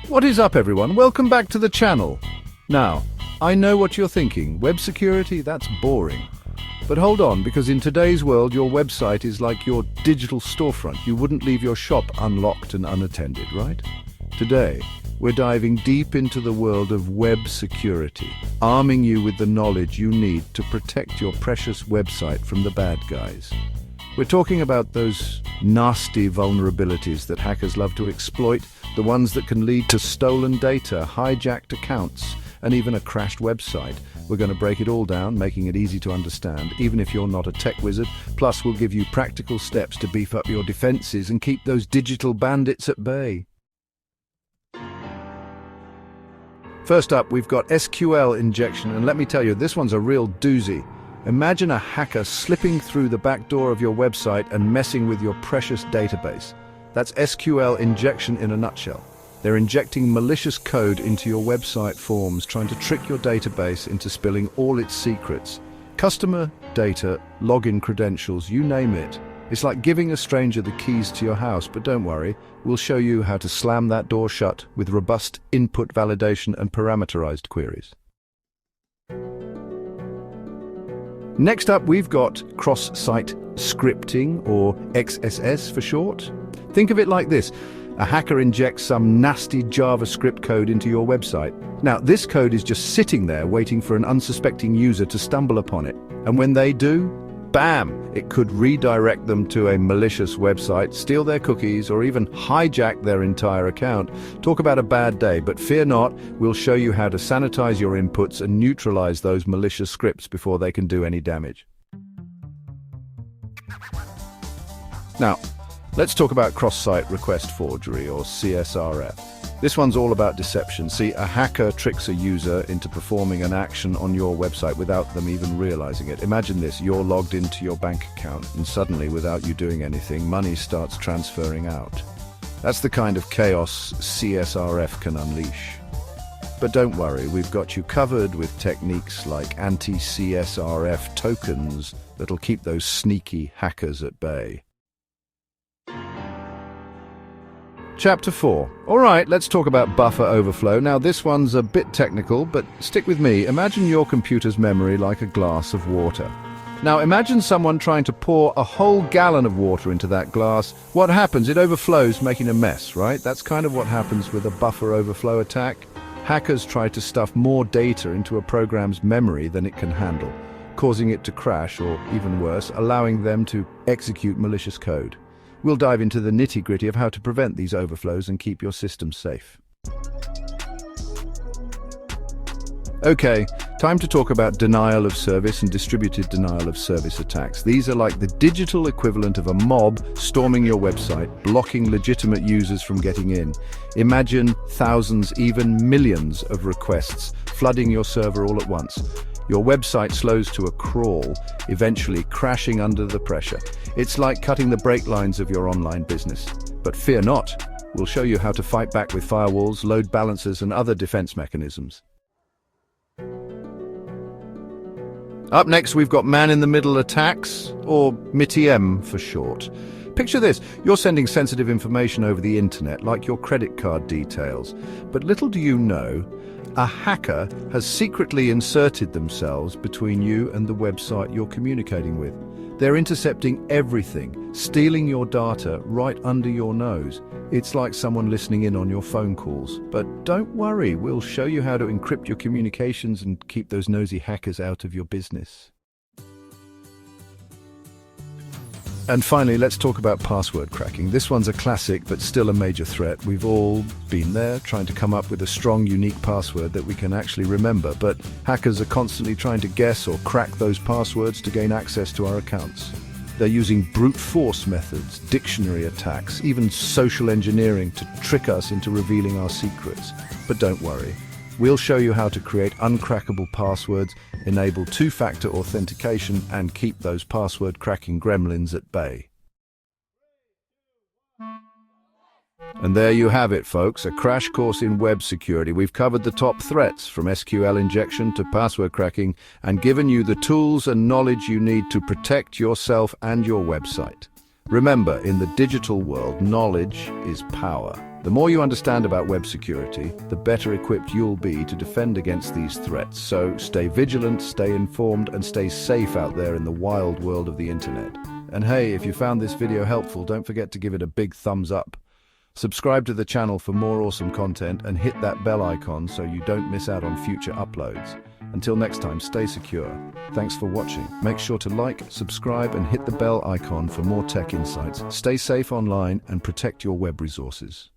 What is up, everyone? Welcome back to the channel. Now, I know what you're thinking. Web security? That's boring. But hold on, because in today's world, your website is like your digital storefront. You wouldn't leave your shop unlocked and unattended, right? Today, we're diving deep into the world of web security, arming you with the knowledge you need to protect your precious website from the bad guys. We're talking about those nasty vulnerabilities that hackers love to exploit, the ones that can lead to stolen data, hijacked accounts, and even a crashed website. We're going to break it all down, making it easy to understand, even if you're not a tech wizard. Plus, we'll give you practical steps to beef up your defenses and keep those digital bandits at bay. First up, we've got SQL injection, and let me tell you, this one's a real doozy. Imagine a hacker slipping through the back door of your website and messing with your precious database. That's SQL injection in a nutshell. They're injecting malicious code into your website forms, trying to trick your database into spilling all its secrets. Customer data, login credentials, you name it. It's like giving a stranger the keys to your house, but don't worry, we'll show you how to slam that door shut with robust input validation and parameterized queries. Next up, we've got cross-site scripting, or XSS for short. Think of it like this. A hacker injects some nasty JavaScript code into your website. Now, this code is just sitting there waiting for an unsuspecting user to stumble upon it. And when they do, bam! It could redirect them to a malicious website, steal their cookies, or even hijack their entire account. Talk about a bad day, but fear not, we'll show you how to sanitize your inputs and neutralize those malicious scripts before they can do any damage. Now, let's talk about cross-site request forgery, or CSRF. This one's all about deception. See, a hacker tricks a user into performing an action on your website without them even realizing it. Imagine this, you're logged into your bank account, and suddenly, without you doing anything, money starts transferring out. That's the kind of chaos CSRF can unleash. But don't worry, we've got you covered with techniques like anti-CSRF tokens that'll keep those sneaky hackers at bay. Chapter 4. Alright, let's talk about buffer overflow. Now this one's a bit technical, but stick with me. Imagine your computer's memory like a glass of water. Now imagine someone trying to pour a whole gallon of water into that glass. What happens? It overflows, making a mess, right? That's kind of what happens with a buffer overflow attack. Hackers try to stuff more data into a program's memory than it can handle, causing it to crash, or even worse, allowing them to execute malicious code. We'll dive into the nitty-gritty of how to prevent these overflows and keep your system safe. Okay, time to talk about denial of service and distributed denial of service attacks. These are like the digital equivalent of a mob storming your website, blocking legitimate users from getting in. Imagine thousands, even millions of requests flooding your server all at once. Your website slows to a crawl, eventually crashing under the pressure. It's like cutting the brake lines of your online business. But fear not, we'll show you how to fight back with firewalls, load balancers, and other defense mechanisms. Up next, we've got man-in-the-middle attacks, or MITM for short. Picture this, you're sending sensitive information over the internet, like your credit card details. But little do you know, a hacker has secretly inserted themselves between you and the website you're communicating with. They're intercepting everything, stealing your data right under your nose. It's like someone listening in on your phone calls. But don't worry, we'll show you how to encrypt your communications and keep those nosy hackers out of your business. And finally, let's talk about password cracking. This one's a classic, but still a major threat. We've all been there, trying to come up with a strong, unique password that we can actually remember, but hackers are constantly trying to guess or crack those passwords to gain access to our accounts. They're using brute force methods, dictionary attacks, even social engineering to trick us into revealing our secrets. But don't worry. We'll show you how to create uncrackable passwords, enable two-factor authentication, and keep those password-cracking gremlins at bay. And there you have it, folks, a crash course in web security. We've covered the top threats, from SQL injection to password cracking, and given you the tools and knowledge you need to protect yourself and your website. Remember, in the digital world, knowledge is power. The more you understand about web security, the better equipped you'll be to defend against these threats. So stay vigilant, stay informed, and stay safe out there in the wild world of the internet. And hey, if you found this video helpful, don't forget to give it a big thumbs up. Subscribe to the channel for more awesome content and hit that bell icon so you don't miss out on future uploads. Until next time, stay secure. Thanks for watching. Make sure to like, subscribe, and hit the bell icon for more tech insights. Stay safe online and protect your web resources.